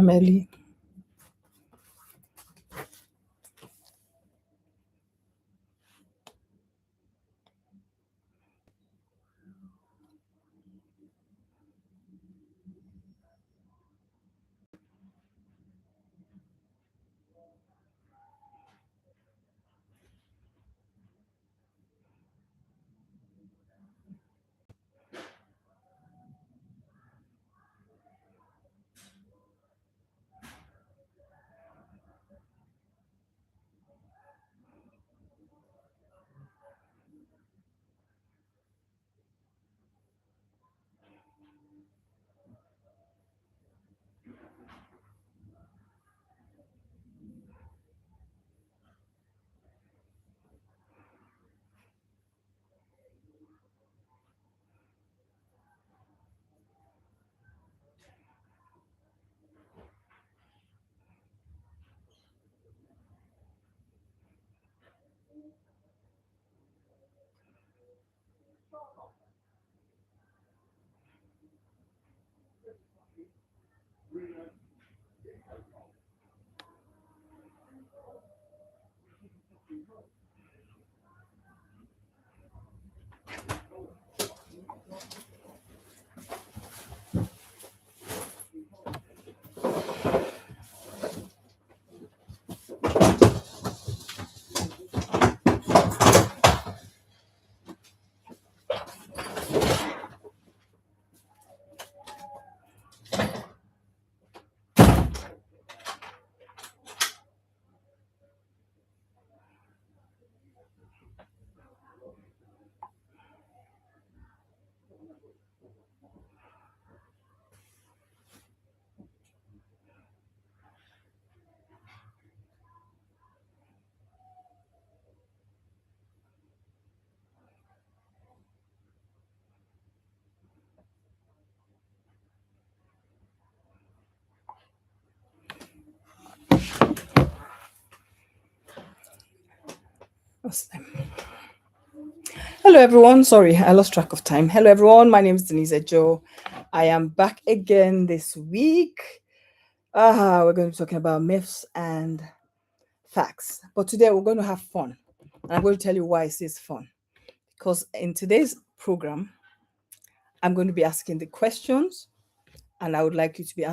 I'm Ellie. Hello, everyone. Sorry, I lost track of time. Hello, everyone. My name is Denise Ejoh. I am back again this week. We're going to be talking about myths and facts. But today we're going to have fun. And I'm going to tell you why it is fun. Because in today's program, I'm going to be asking the questions, and I would like you to be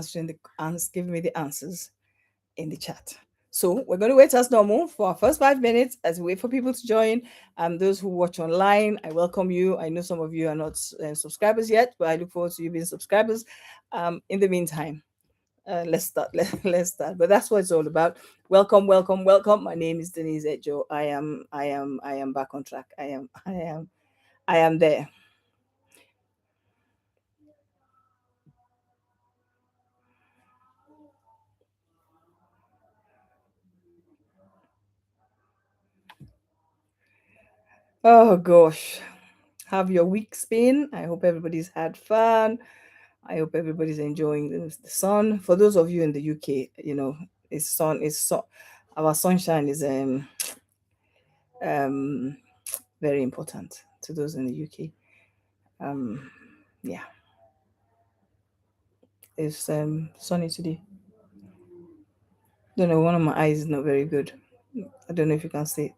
giving me the answers in the chat. So we're going to wait as normal for our first 5 minutes as we wait for people to join. Those who watch online, I welcome you. I know some of you are not subscribers yet, but I look forward to you being subscribers. In the meantime, let's start. Let's start. But that's what it's all about. Welcome, welcome, welcome. My name is Denise Ejoh. I am back on track. I am there. Oh gosh, have your weeks been? I hope everybody's had fun. I hope everybody's enjoying the sun. For those of you in the UK, it's sun. Our sunshine is um very important to those in the UK. Yeah, it's sunny today. Don't know. One of my eyes is not very good. I don't know if you can see it.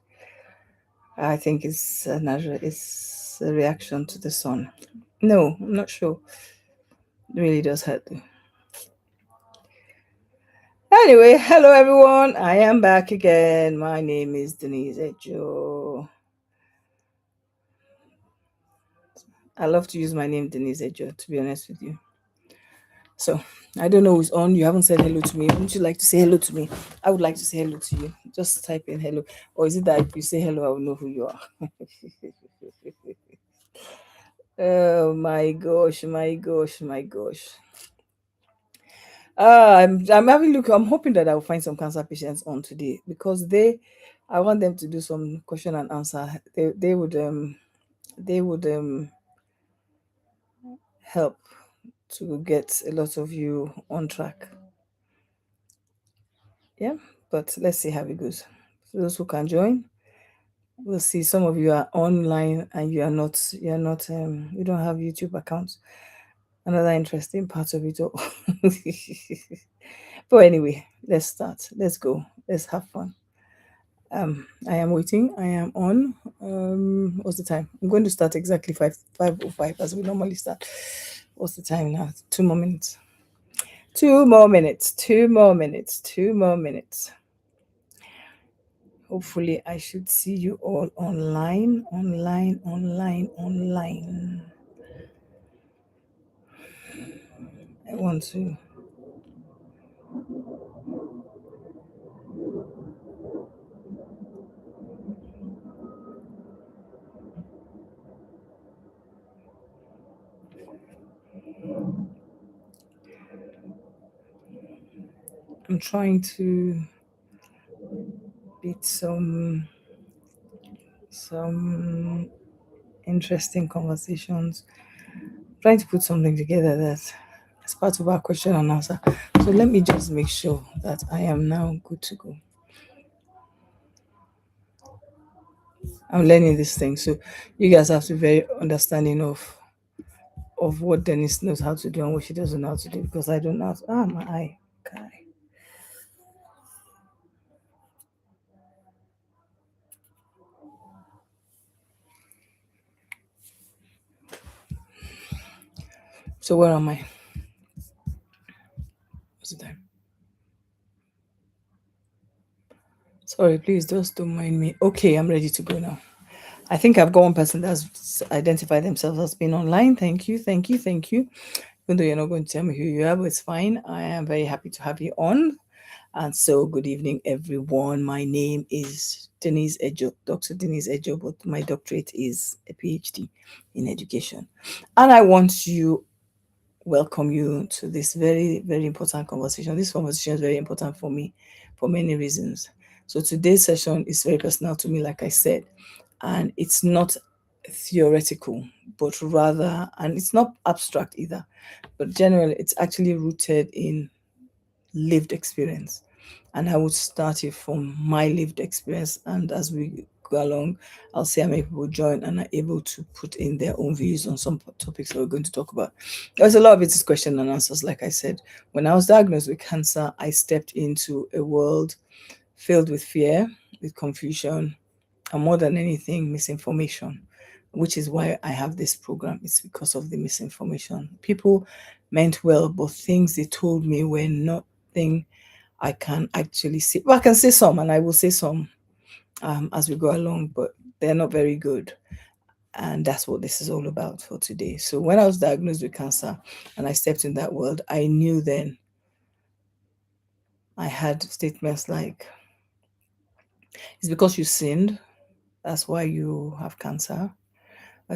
I think it's a natural. It's a reaction to the sun. No, I'm not sure. It really does hurt. Anyway, hello everyone. I am back again. My name is Denise Ejoh. I love to use my name, Denise Ejoh, to be honest with you. So I don't know who's on. You haven't said hello to me. Wouldn't you like to say hello to me? I would like to say hello to you. Just type in hello. Or is it that if you say hello, I will know who you are? Oh my gosh, my gosh, my gosh. I'm having look. I'm hoping that I will find some cancer patients on today because I want them to do some question and answer. They would help to get a lot of you on track. Yeah, but let's see how it goes. For those who can join, we'll see. Some of you are online and you don't have YouTube accounts. Another interesting part of it all. But anyway, let's start. Let's go. Let's have fun. I am waiting. I am on. What's the time? I'm going to start exactly 5:05 as we normally start. What's the time now? 2 more minutes. 2 more minutes. 2 more minutes. 2 more minutes. Hopefully, I should see you all online. Online. Online. Online. I want to. I'm trying to beat some interesting conversations. Trying to put something together that as part of our question and answer. So let me just make sure that I am now good to go. I'm learning this thing, so you guys have to be very understanding of what Denise knows how to do and what she doesn't know how to do because I don't know. My eye. Okay. So where am I? What's the time? Sorry, please just don't mind me. Okay, I'm ready to go now. I think I've got one person that's identified themselves as being online. Thank you, thank you, thank you. Even though you're not going to tell me who you are, but it's fine. I am very happy to have you on. And so, good evening, everyone. My name is Denise Ejoh, Dr. Denise Ejoh, but my doctorate is a PhD in education. And I want to welcome you to this very, very important conversation. This conversation is very important for me for many reasons. So, today's session is very personal to me, like I said, and it's not theoretical, but rather, and it's not abstract either, but generally, it's actually rooted in lived experience. And I would start it from my lived experience. And as we go along, I'll see how many people join and are able to put in their own views on some topics that we're going to talk about. There's a lot of it is question and answers. Like I said, when I was diagnosed with cancer, I stepped into a world filled with fear, with confusion, and more than anything, misinformation, which is why I have this program. It's because of the misinformation. People meant well, but things they told me were nothing I can actually see. Well, I can say some, and I will say some as we go along, but they're not very good. And that's what this is all about for today. So, when I was diagnosed with cancer and I stepped in that world, I knew then I had statements like, it's because you sinned, that's why you have cancer.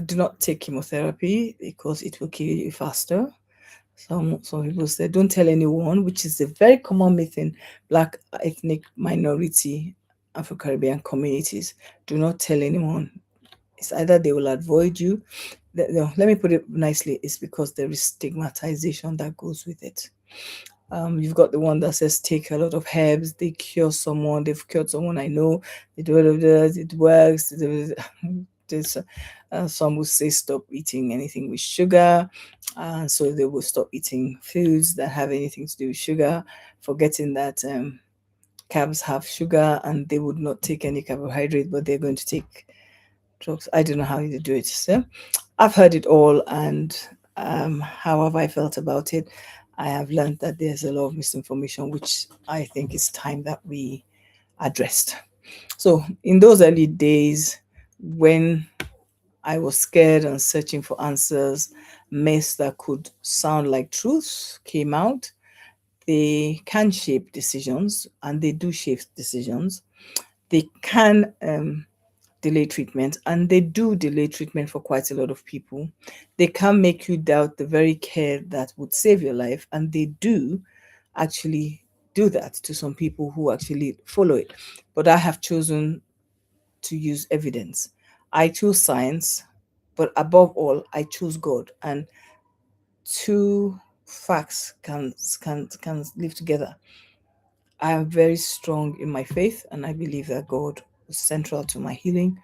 Do not take chemotherapy because it will kill you faster. Some people say don't tell anyone, which is a very common myth in Black ethnic minority Afro-Caribbean communities. Do not tell anyone. It's either they will avoid you. No, let me put it nicely. It's because there is stigmatization that goes with it. You've got the one that says take a lot of herbs, they cure someone, they've cured someone I know, they do it works. There's, some will say stop eating anything with sugar, so they will stop eating foods that have anything to do with sugar, forgetting that carbs have sugar and they would not take any carbohydrate, but they're going to take drugs. I don't know how you do it. So I've heard it all, and how have I felt about it? I have learned that there's a lot of misinformation, which I think it's time that we addressed. So, in those early days, when I was scared and searching for answers, myths that could sound like truths came out. They can shape decisions, and they do shape decisions. They can delay treatment, and they do delay treatment for quite a lot of people. They can make you doubt the very care that would save your life, and they do actually do that to some people who actually follow it. But I have chosen to use evidence. I choose science, but above all, I choose God. And two facts can live together. I am very strong in my faith, and I believe that God is central to my healing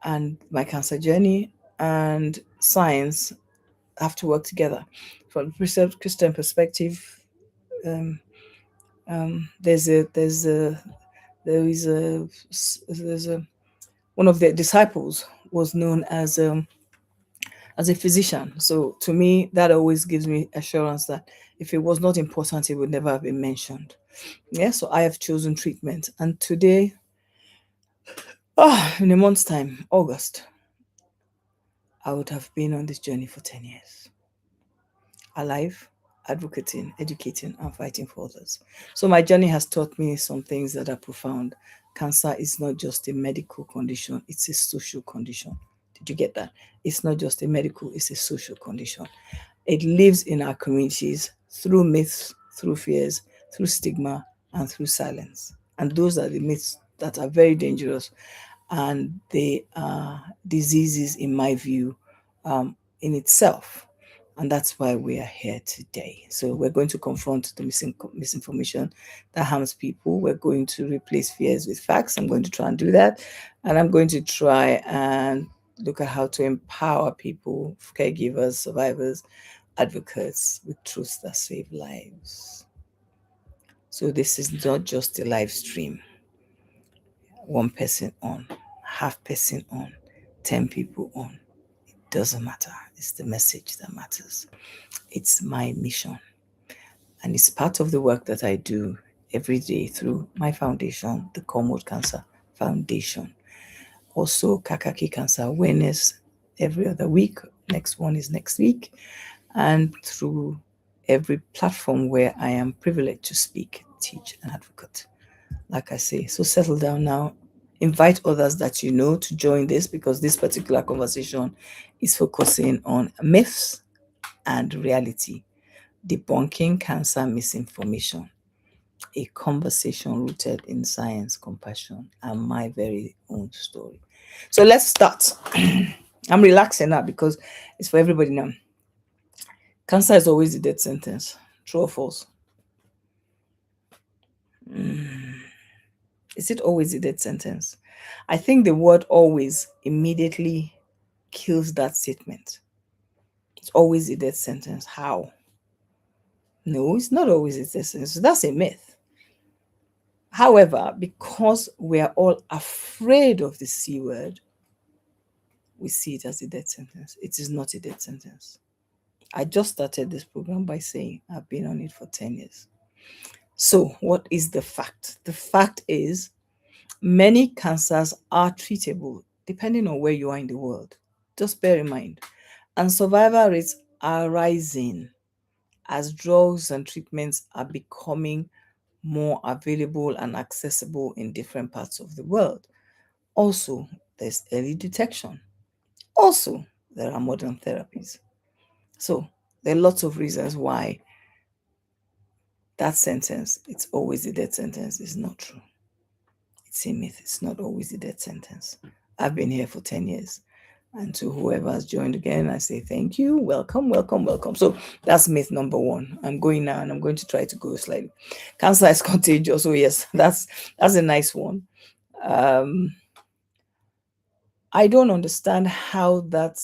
and my cancer journey, and science have to work together. From a Christian perspective, There is a there's a one of their disciples was known as a physician. So to me, that always gives me assurance that if it was not important, it would never have been mentioned. Yeah, so I have chosen treatment. And today, in a month's time, August, I would have been on this journey for 10 years. Alive, advocating, educating, and fighting for others. So my journey has taught me some things that are profound. Cancer is not just a medical condition, it's a social condition. Did you get that? It's not just a medical, it's a social condition. It lives in our communities through myths, through fears, through stigma, and through silence. And those are the myths that are very dangerous. And they are diseases, in my view, in itself. And that's why we are here today. So we're going to confront the misinformation that harms people. We're going to replace fears with facts. I'm going to try and do that. And I'm going to try and look at how to empower people, caregivers, survivors, advocates with truths that save lives. So this is not just a live stream. One person on, half person on, 10 people on. It doesn't matter. It's the message that matters. It's my mission. And it's part of the work that I do every day through my foundation, the Cornwall Cancer Foundation. Also, Kakaki Cancer Awareness every other week. Next one is next week. And through every platform where I am privileged to speak, teach, and advocate. Like I say, so settle down now. Invite others that you know to join this, because this particular conversation is focusing on myths and reality, debunking cancer misinformation, a conversation rooted in science, compassion, and my very own story. So let's start. I'm relaxing now because it's for everybody now. Cancer is always a death sentence. True or false? Is it always a death sentence? I think the word always immediately kills that statement. It's always a death sentence. How? No, it's not always a death sentence. That's a myth. However, because we are all afraid of the C word, we see it as a death sentence. It is not a death sentence. I just started this program by saying I've been on it for 10 years. So, what is the fact? The fact is many cancers are treatable depending on where you are in the world. Just bear in mind. And survival rates are rising as drugs and treatments are becoming more available and accessible in different parts of the world. Also, there's early detection. Also, there are modern therapies. So, there are lots of reasons why that sentence, it's always a death sentence, is not true. It's a myth. It's not always a death sentence. I've been here for 10 years. And to whoever has joined again, I say thank you. Welcome, welcome, welcome. So that's myth number one. I'm going now and I'm going to try to go slightly. Cancer is contagious. So yes, that's a nice one. I don't understand how that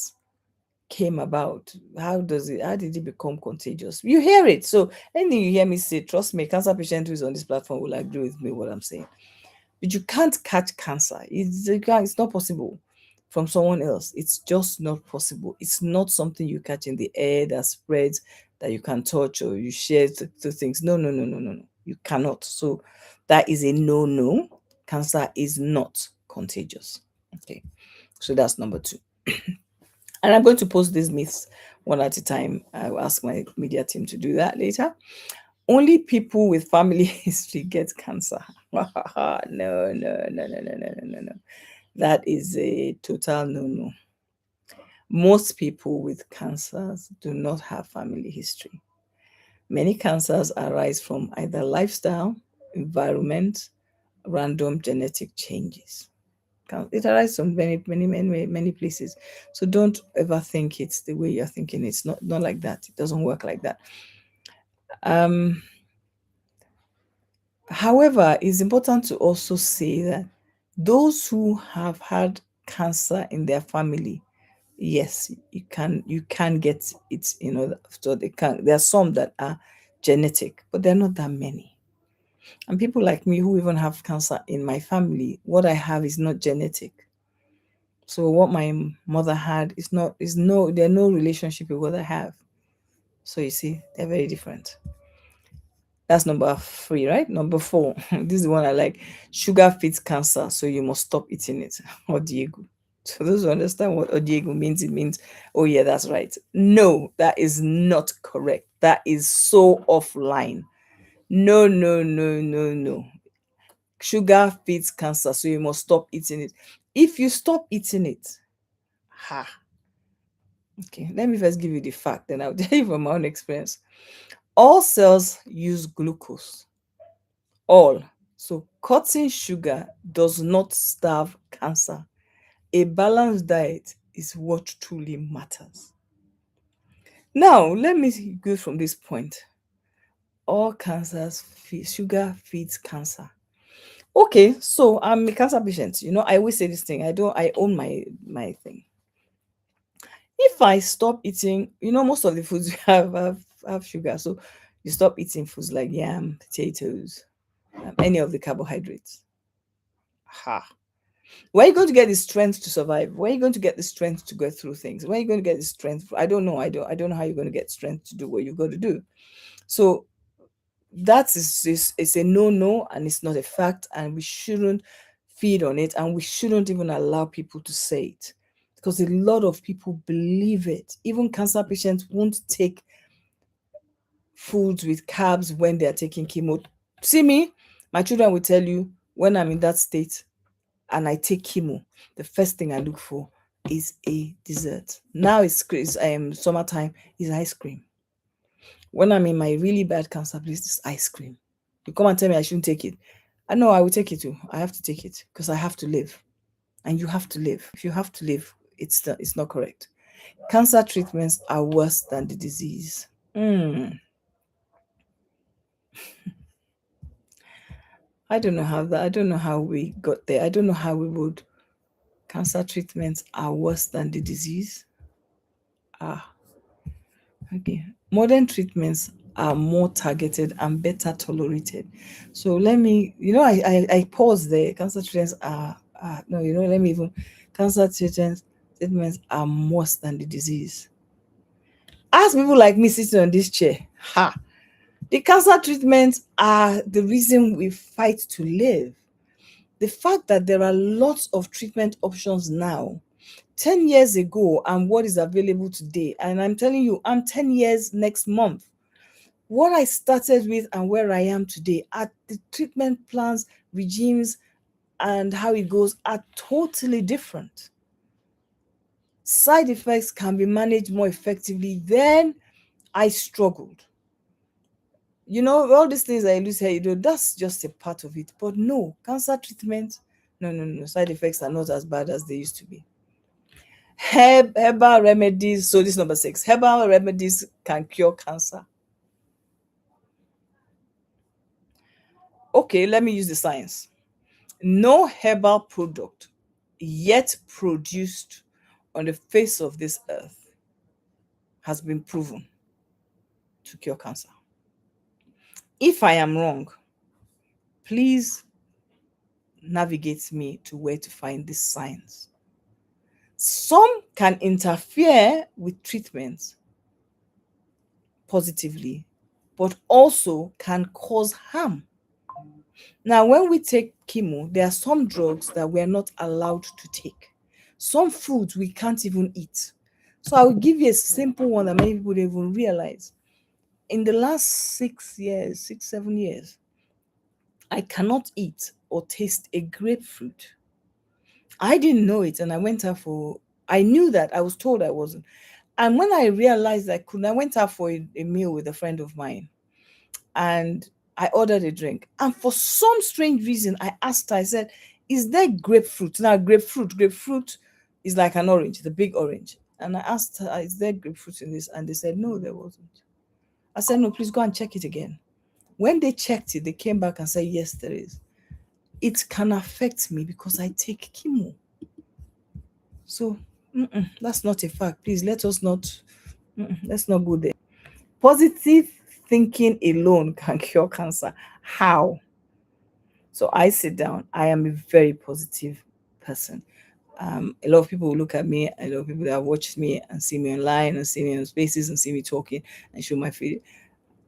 came about. How did it become contagious? You hear it. So anything you hear me say, trust me, cancer patient who is on this platform will agree with me what I'm saying. But you can't catch cancer. It's not possible from someone else. It's just not possible. It's not something you catch in the air that spreads, that you can touch or you share to things. No, no, no, no, no, no. You cannot. So that is a no. Cancer is not contagious. Okay. So that's number two. And I'm going to post these myths one at a time. I will ask my media team to do that later. Only people with family history get cancer. No, no, no, no, no, no, no, no, no. That is a total no. Most people with cancers do not have family history. Many cancers arise from either lifestyle, environment, random genetic changes. It arises from many places. So don't ever think it's the way you're thinking. It's not like that. It doesn't work like that. However, it's important to also say that those who have had cancer in their family, yes, you can get it. So there are some that are genetic, but they're not that many. And people like me who even have cancer in my family, what I have is not genetic. So what my mother had is not is no there no relationship with what I have. So you see, they're very different. That's number three, right? Number four. This is the one I like. Sugar feeds cancer, so you must stop eating it. Or Diego. So those who understand what Diego means, it means, oh yeah, that's right. No, that is not correct. That is so offline. No, no, no, no, no. Sugar feeds cancer, so you must stop eating it. If you stop eating it, ha. Okay, let me first give you the fact, then I'll tell you from my own experience. All cells use glucose. All. So cutting sugar does not starve cancer. A balanced diet is what truly matters. Now, let me go from this point. All sugar feeds cancer. Okay, so I'm a cancer patient. I always say this thing. I own my thing. If I stop eating, most of the foods we have sugar. So you stop eating foods like yam, potatoes, any of the carbohydrates. Ha. Where are you going to get the strength to survive? Where are you going to get the strength to go through things? Where are you going to get the strength? I don't know. I don't know how you're going to get strength to do what you've got to do. So that is it's a no, and it's not a fact, and we shouldn't feed on it, and we shouldn't even allow people to say it, because a lot of people believe it. Even cancer patients won't take foods with carbs when they are taking chemo. See me, my children will tell you, when I'm in that state and I take chemo, the first thing I look for is a dessert. Now it's summertime, is ice cream. When I'm in my really bad cancer, please, this ice cream. You come and tell me I shouldn't take it. I know I will take it too. I have to take it because I have to live. And you have to live. If you have to live, it's not correct. Cancer treatments are worse than the disease. I don't know I don't know how we got there. I don't know how we would. Cancer treatments are worse than the disease. Ah, okay. Modern treatments are more targeted and better tolerated. So let me, I pause there. Cancer treatments no, let me even, cancer treatments are worse than the disease. Ask people like me sitting on this chair. Ha! The cancer treatments are the reason we fight to live. The fact that there are lots of treatment options now, 10 years ago, and what is available today. And I'm telling you, I'm 10 years next month. What I started with and where I am today, are the treatment plans, regimes, and how it goes are totally different. Side effects can be managed more effectively. Then I struggled. All these things I lose here, that's just a part of it. But no, cancer treatment, no, no, no. Side effects are not as bad as they used to be. Herbal remedies. So this is number 6. Herbal remedies can cure cancer. Okay, let me use the science. No herbal product yet produced on the face of this earth has been proven to cure cancer. If I am wrong, please navigate me to where to find this science. Some can interfere with treatments positively, but also can cause harm. Now, when we take chemo, there are some drugs that we are not allowed to take. Some foods we can't even eat. So I will give you a simple one that many people don't even realize. In the last 6 years, 7 years, I cannot eat or taste a grapefruit. I didn't know it, and I knew that, I was told I wasn't. And when I realized I couldn't, I went out for a meal with a friend of mine, and I ordered a drink. And for some strange reason, I asked her, I said, is there grapefruit? Now, grapefruit is like an orange, the big orange. And I asked her, is there grapefruit in this? And they said, no, there wasn't. I said, no, please go and check it again. When they checked it, they came back and said, yes, there is. It can affect me because I take chemo. So that's not a fact. Please, let's not go there. Positive thinking alone can cure cancer. How? So I sit down. I am a very positive person. A lot of people will look at me. A lot of people that have watched me and see me online and see me on spaces and see me talking and show my face,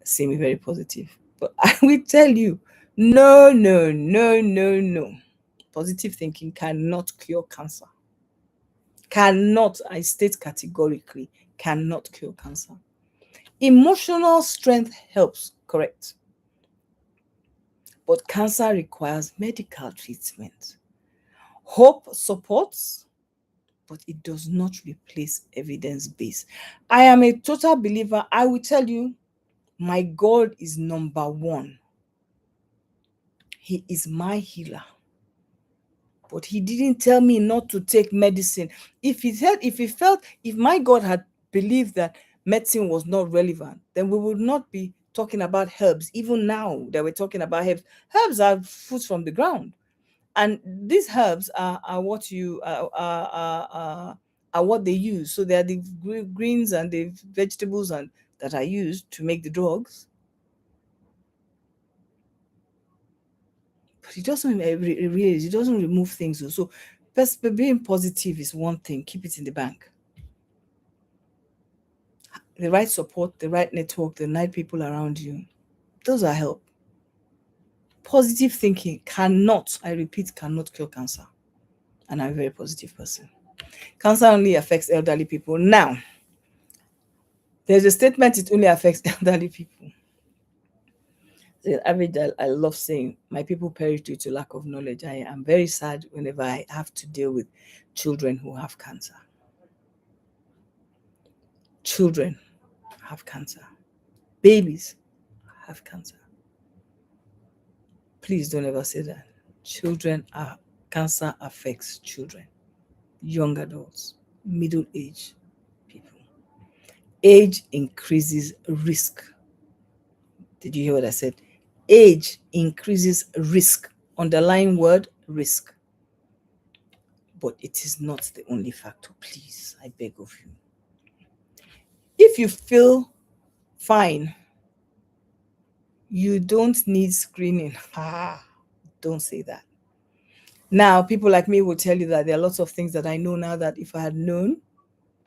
see me very positive. But I will tell you, no, no, no, no, no. Positive thinking cannot cure cancer. Cannot, I state categorically, cannot cure cancer. Emotional strength helps, correct. But cancer requires medical treatment. Hope supports, but it does not replace evidence base. I am a total believer. I will tell you, my God is number one. He is my healer. But he didn't tell me not to take medicine. If my God had believed that medicine was not relevant, then we would not be talking about herbs. Even now that we're talking about herbs, herbs are fruits from the ground, and these herbs are what you are what they use. So they are the greens and the vegetables and that are used to make the drugs. But it doesn't it doesn't remove things. So being positive is one thing. Keep it in the bank. The right support, the right network, the right people around you. Those are help. Positive thinking cannot, I repeat, cannot cure cancer. And I'm a very positive person. Cancer only affects elderly people. Now, there's a statement it only affects elderly people. The average I love saying, my people perish due to lack of knowledge. I am very sad whenever I have to deal with children who have cancer. Children have cancer. Babies have cancer. Please don't ever say that. Cancer affects children, young adults, middle age people. Age increases risk. Did you hear what I said? Age increases risk. Underlying word risk. But it is not the only factor. Please, I beg of you. If you feel fine, you don't need screening. Don't say that. Now, people like me will tell you that there are lots of things that I know now that if I had known,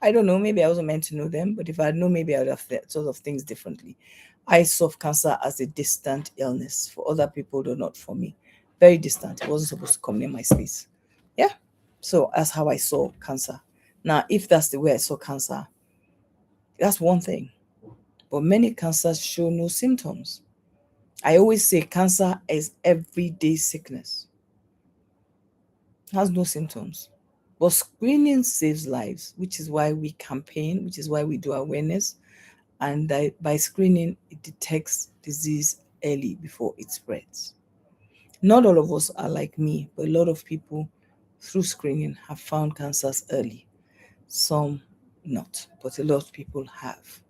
I don't know, maybe I wasn't meant to know them, but if I had known, maybe I would have sort of things differently. I saw cancer as a distant illness for other people, though not for me. Very distant. It wasn't supposed to come near my space. Yeah. So that's how I saw cancer. Now, if that's the way I saw cancer, that's one thing. But many cancers show no symptoms. I always say cancer is everyday sickness. It has no symptoms. But screening saves lives, which is why we campaign, which is why we do awareness. And by screening, it detects disease early before it spreads. Not all of us are like me, but a lot of people through screening have found cancers early. Some not, but a lot of people have.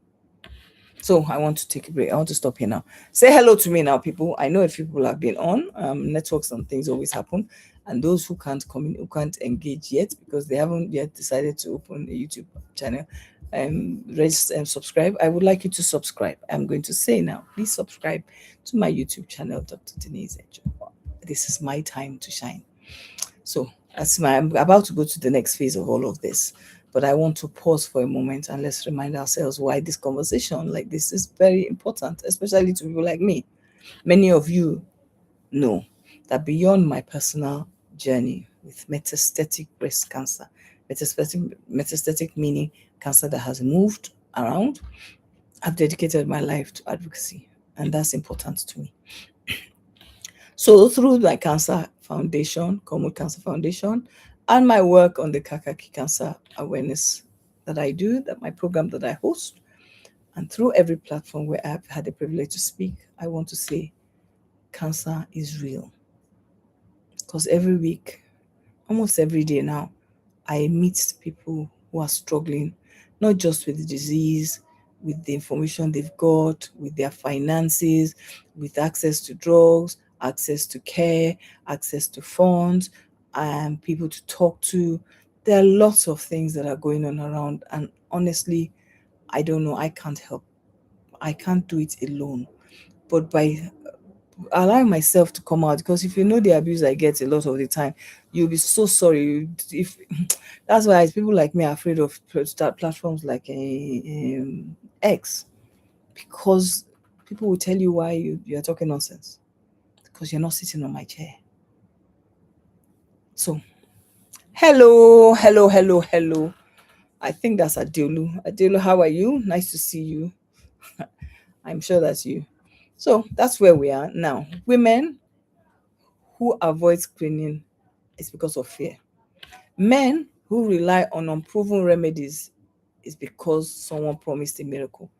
So I want to take a break. I want to stop here now. Say hello to me now, people. I know a few people have been on. Networks and things always happen. And those who can't come in, who can't engage yet because they haven't yet decided to open a YouTube channel, register and subscribe. I would like you to subscribe. I'm going to say now, please subscribe to my YouTube channel, Dr. Denise Ejoh. This is my time to shine. So I'm about to go to the next phase of all of this, but I want to pause for a moment and let's remind ourselves why this conversation like this is very important, especially to people like me. Many of you know that beyond my personal journey with metastatic breast cancer, metastatic meaning cancer that has moved around, I've dedicated my life to advocacy, and that's important to me. So through my cancer foundation, Common Cancer Foundation, and my work on the Kakaki cancer awareness that I do, that my program that I host, and through every platform where I've had the privilege to speak, I want to say cancer is real. Because every week, almost every day now, I meet people who are struggling, not just with the disease, with the information they've got, with their finances, with access to drugs, access to care, access to funds, and people to talk to. There are lots of things that are going on around, and honestly, I don't know. I can't help. I can't do it alone. But allowing myself to come out, because if you know the abuse I get a lot of the time, you'll be so sorry. If that's why people like me are afraid of start platforms like X, because people will tell you why you are talking nonsense, because you're not sitting on my chair. So hello, hello, hello, hello. I think that's Adelu. Adelu, how are you? Nice to see you. I'm sure that's you. So that's where we are now. Women who avoid screening is because of fear. Men who rely on unproven remedies is because someone promised a miracle.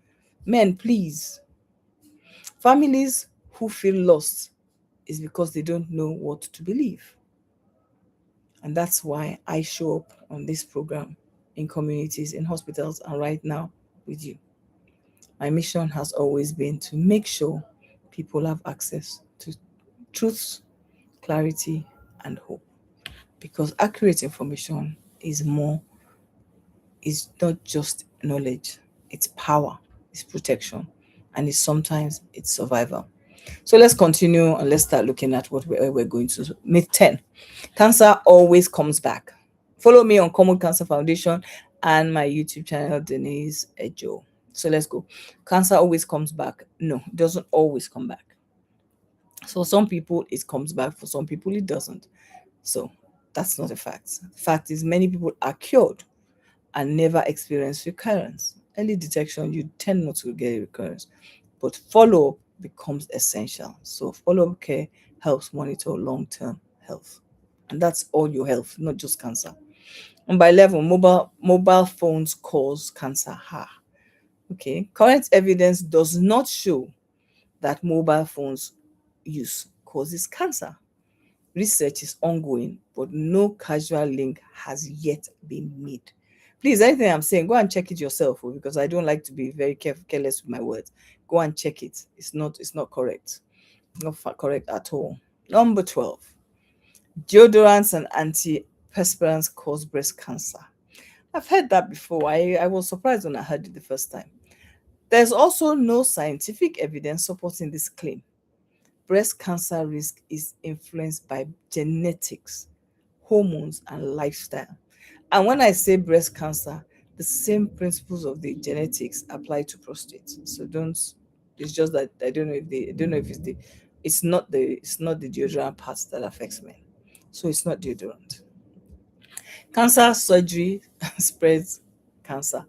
Men, please. Families who feel lost is because they don't know what to believe. And that's why I show up on this program in communities, in hospitals, and right now with you. My mission has always been to make sure people have access to truth, clarity, and hope. Because accurate information is not just knowledge, it's power, it's protection, and it's sometimes it's survival. So let's continue and let's start looking at what we're going to. Myth 10. Cancer always comes back. Follow me on Common Cancer Foundation and my YouTube channel, Denise Ejoh. So let's go. Cancer always comes back. No, it doesn't always come back. So some people it comes back, for some people it doesn't. So that's not a fact. Fact is many people are cured and never experience recurrence. Early detection, you tend not to get a recurrence, but follow up becomes essential. So follow up care helps monitor long-term health, and that's all your health, not just cancer. And by level, mobile phones cause cancer. Okay. Current evidence does not show that mobile phones use causes cancer. Research is ongoing, but no causal link has yet been made. Please, anything I'm saying, go and check it yourself, because I don't like to be very careless with my words. Go and check it. It's not correct. Not correct at all. Number 12. Deodorants and antiperspirants cause breast cancer. I've heard that before. I was surprised when I heard it the first time. There's also no scientific evidence supporting this claim. Breast cancer risk is influenced by genetics, hormones, and lifestyle. And when I say breast cancer, the same principles of the genetics apply to prostate. So don't. It's just that I don't know if it's not the deodorant part that affects men. So it's not deodorant. Cancer surgery spreads cancer.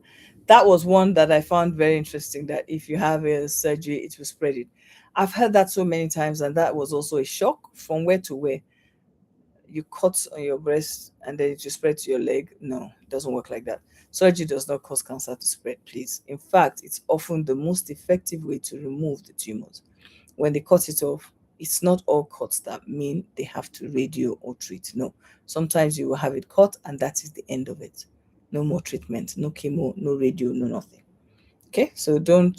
That was one that I found very interesting, that if you have a surgery, it will spread it. I've heard that so many times, and that was also a shock. From where to where? You cut on your breast and then it will spread to your leg. No, it doesn't work like that. Surgery does not cause cancer to spread, please. In fact, it's often the most effective way to remove the tumors. When they cut it off, it's not all cuts that mean they have to radio or treat. No, sometimes you will have it cut and that is the end of it. No more treatment, no chemo, no radio, no nothing. Okay, so don't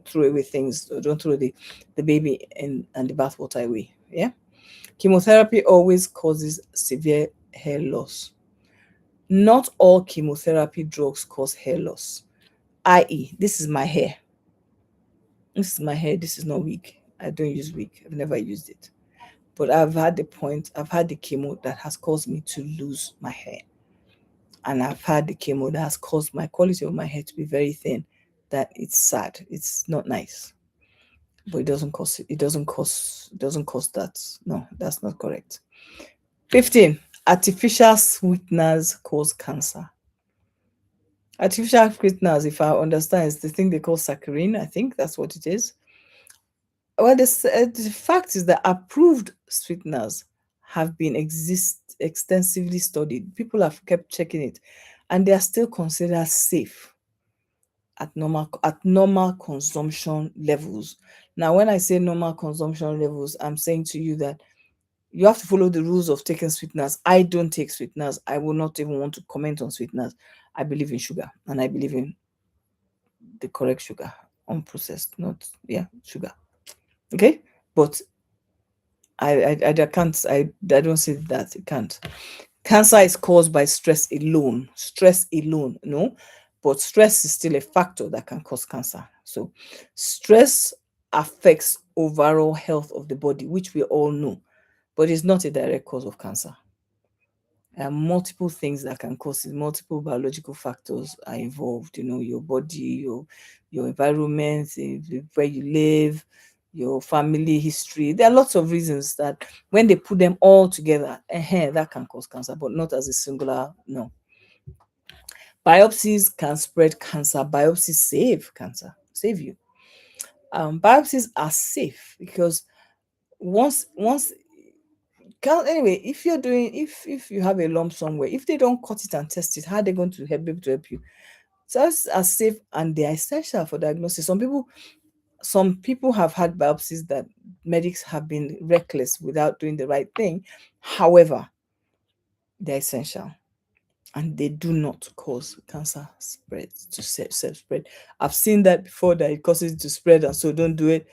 throw away things. Or don't throw the baby and the bathwater away. Yeah. Chemotherapy always causes severe hair loss. Not all chemotherapy drugs cause hair loss, i.e., this is my hair. This is my hair. This is not wig. I don't use wig. I've never used it. But I've had the chemo that has caused me to lose my hair. And I've had the chemo that has caused my quality of my hair to be very thin, that it's sad. It's not nice. But it doesn't cause that. No, that's not correct. 15. Artificial sweeteners cause cancer. Artificial sweeteners, if I understand, is the thing they call saccharin. I think that's what it is. Well, the fact is that approved sweeteners have been extensively studied. People have kept checking it, and they are still considered safe at normal consumption levels. Now, when I say normal consumption levels, I'm saying to you that you have to follow the rules of taking sweeteners. I don't take sweeteners. I will not even want to comment on sweeteners. I believe in sugar, and I believe in the correct sugar, unprocessed, not sugar. Okay, but I can't. I don't say that it can't. Cancer is caused by stress alone. Stress alone, no, but stress is still a factor that can cause cancer. So, stress affects overall health of the body, which we all know, but it's not a direct cause of cancer. There are multiple things that can cause it. Multiple biological factors are involved. Your body, your environment, where you live, your family history. There are lots of reasons that when they put them all together, that can cause cancer, but not as a singular. No. Biopsies can spread cancer. Biopsies save cancer, save you. Biopsies are safe because once anyway, if you're doing if you have a lump somewhere, if they don't cut it and test it, how are they going to be able to help you? Tests are safe and they are essential for diagnosis. Some people have had biopsies that medics have been reckless without doing the right thing. However, they're essential and they do not cause cancer spread to self-spread. I've seen that before, that it causes it to spread, and so don't do it.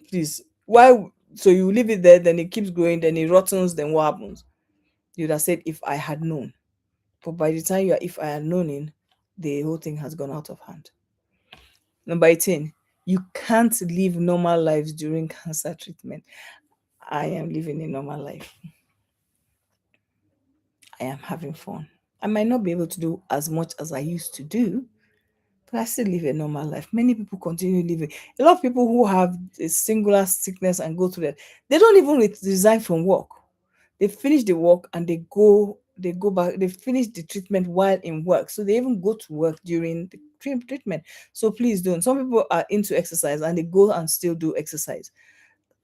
Please. Why? So you leave it there, then it keeps growing, then it rottens, then what happens? You'd have said, if I had known. But by the time if I had known in, the whole thing has gone out of hand. Number 18, you can't live normal lives during cancer treatment. I am living a normal life. I am having fun. I might not be able to do as much as I used to do, but I still live a normal life. Many people continue living. A lot of people who have a singular sickness and go through that, they don't even resign from work. They finish the work and they go back. They finish the treatment while in work, so they even go to work during the treatment. So please don't. Some people are into exercise and they go and still do exercise.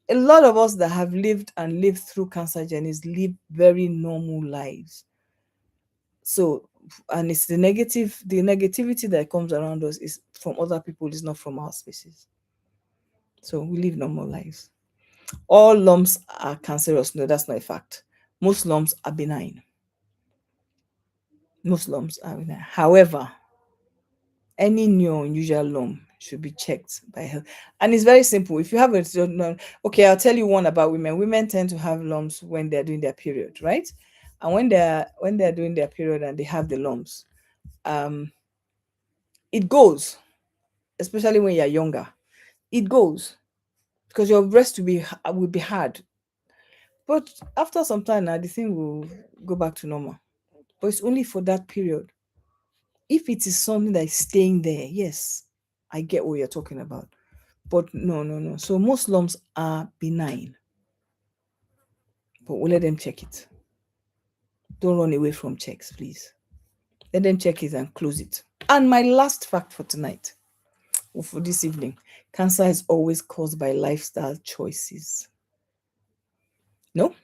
A lot of us that have lived through cancer journeys live very normal lives. So, and it's the negativity that comes around us is from other people, is not from our species. So we live normal lives. All lumps are cancerous. No, that's not a fact. Most lumps are benign. Most lumps are benign. However, any new unusual lump should be checked by health. And it's very simple. If you have okay, I'll tell you one about women. Women tend to have lumps when they're doing their period, right? And when they're doing their period and they have the lumps, um, it goes, especially when you're younger. It goes because your breast will be hard. But after some time now, the thing will go back to normal. But it's only for that period. If it is something that is staying there, yes, I get what you're talking about. But no, no, no. So most lumps are benign, but we'll let them check it. Don't run away from checks, please. Let them check it and close it. And my last fact for tonight, or for this evening, cancer is always caused by lifestyle choices. No?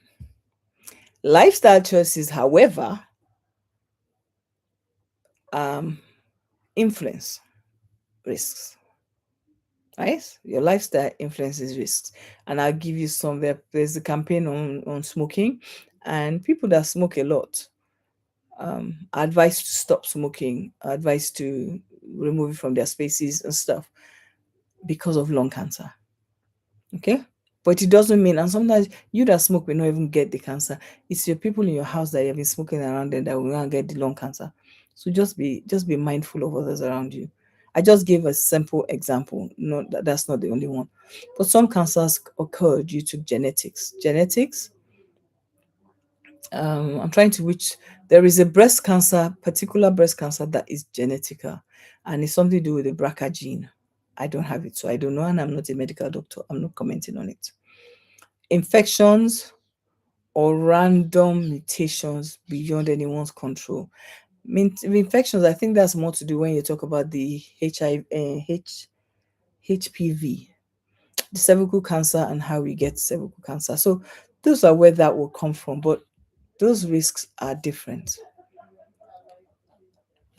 Lifestyle choices, however, influence risks. Right? Your lifestyle influences risks. And I'll give you some. There's a campaign on smoking, and people that smoke a lot are advised to stop smoking, are advised to remove it from their spaces and stuff because of lung cancer. Okay? But it doesn't mean, and sometimes you that smoke will not even get the cancer. It's your people in your house that have been smoking around them that will not get the lung cancer. So just be mindful of others around you. I just gave a simple example. No, that's not the only one. But some cancers occur due to genetics. Genetics. I'm trying to which there is a breast cancer, particular breast cancer that is genetical, and it's something to do with the BRCA gene. I don't have it, so I don't know, and I'm not a medical doctor. I'm not commenting on it. Infections or random mutations beyond anyone's control. Infections, I think that's more to do when you talk about the HPV, the cervical cancer, and how we get cervical cancer. So those are where that will come from, but those risks are different.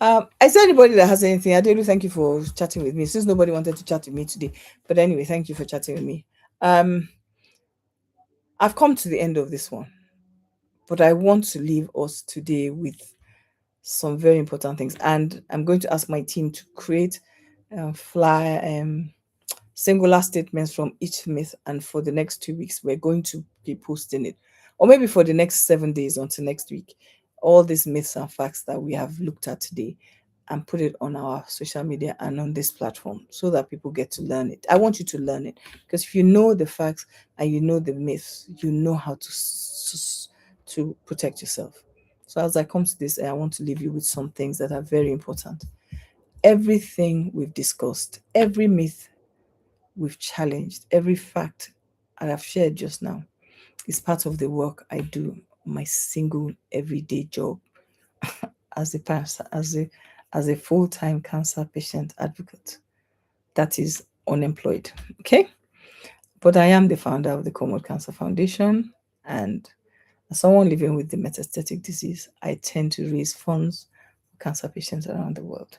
Is there anybody that has anything? I do thank you for chatting with me, since nobody wanted to chat with me today. But anyway, thank you for chatting with me. I've come to the end of this one, but I want to leave us today with some very important things. And I'm going to ask my team to create singular statements from each myth. And for the next 2 weeks, we're going to be posting it. Or maybe for the next 7 days until next week. All these myths and facts that we have looked at today. and put it on our social media and on this platform so that people get to learn it. I want you to learn it, because if you know the facts and you know the myths, you know how to protect yourself. So as I come to this, I want to leave you with some things that are very important. Everything we've discussed, every myth we've challenged, every fact I have shared just now is part of the work I do, my single everyday job as a full-time cancer patient advocate that is unemployed. Okay. But I am the founder of the Common Cancer Foundation, and as someone living with the metastatic disease, I tend to raise funds for cancer patients around the world,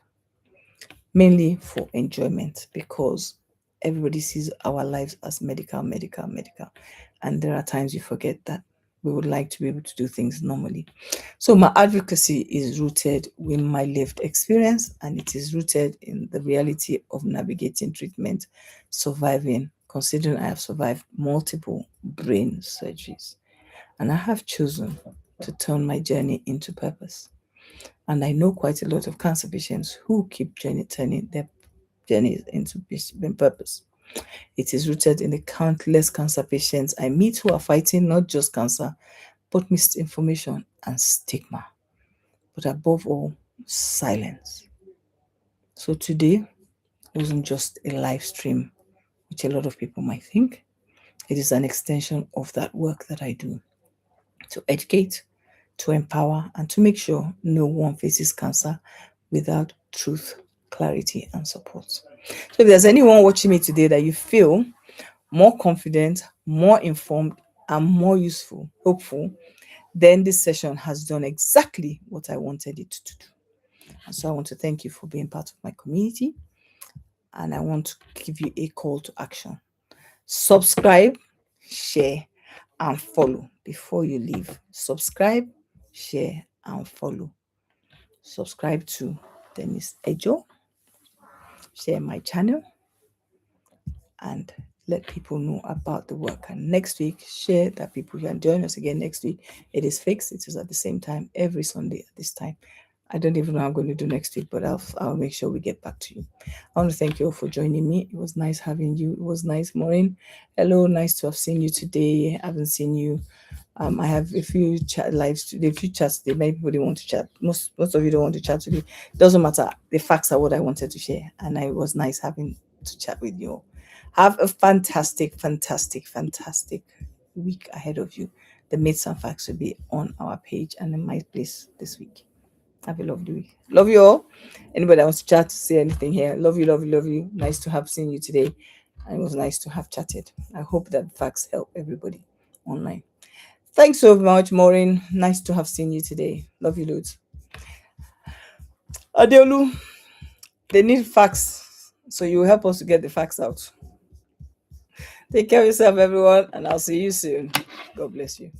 mainly for enjoyment, because everybody sees our lives as medical, medical, medical. And there are times you forget that we would like to be able to do things normally. So my advocacy is rooted in my lived experience, and it is rooted in the reality of navigating treatment, surviving, considering I have survived multiple brain surgeries. And I have chosen to turn my journey into purpose. And I know quite a lot of cancer patients who keep turning their journeys into purpose. It is rooted in the countless cancer patients I meet who are fighting not just cancer, but misinformation and stigma. But above all, silence. So today wasn't just a live stream, which a lot of people might think. It is an extension of that work that I do to educate, to empower, and to make sure no one faces cancer without truth, clarity, and support. So if there's anyone watching me today that you feel more confident, more informed, and more useful, hopeful, then this session has done exactly what I wanted it to do. And so I want to thank you for being part of my community. And I want to give you a call to action. Subscribe, share, and follow before you leave. Subscribe, share, and follow. Subscribe to Denise Ejoh. Share my channel and let people know about the work. And next week, share that people can join us again next week. It is fixed. It is at the same time every Sunday at this time. I don't even know what I'm going to do next week, but I'll make sure we get back to you. I want to thank you all for joining me. It was nice having you. It was nice, Maureen. Hello, nice to have seen you today. I haven't seen you. I have a few chat lives today, a few chats today. Many people didn't want to chat. Most of you don't want to chat today. Doesn't matter. The facts are what I wanted to share, and it was nice having to chat with you all. Have a fantastic, fantastic, fantastic week ahead of you. The myths and facts will be on our page and in my place this week. Have a lovely week. Love you all. Anybody that wants to chat, say anything here. Love you, love you, love you. Nice to have seen you today. And it was nice to have chatted. I hope that facts help everybody online. Thanks so much, Maureen. Nice to have seen you today. Love you loads. Adeolu, they need facts. So you help us to get the facts out. Take care of yourself, everyone, and I'll see you soon. God bless you.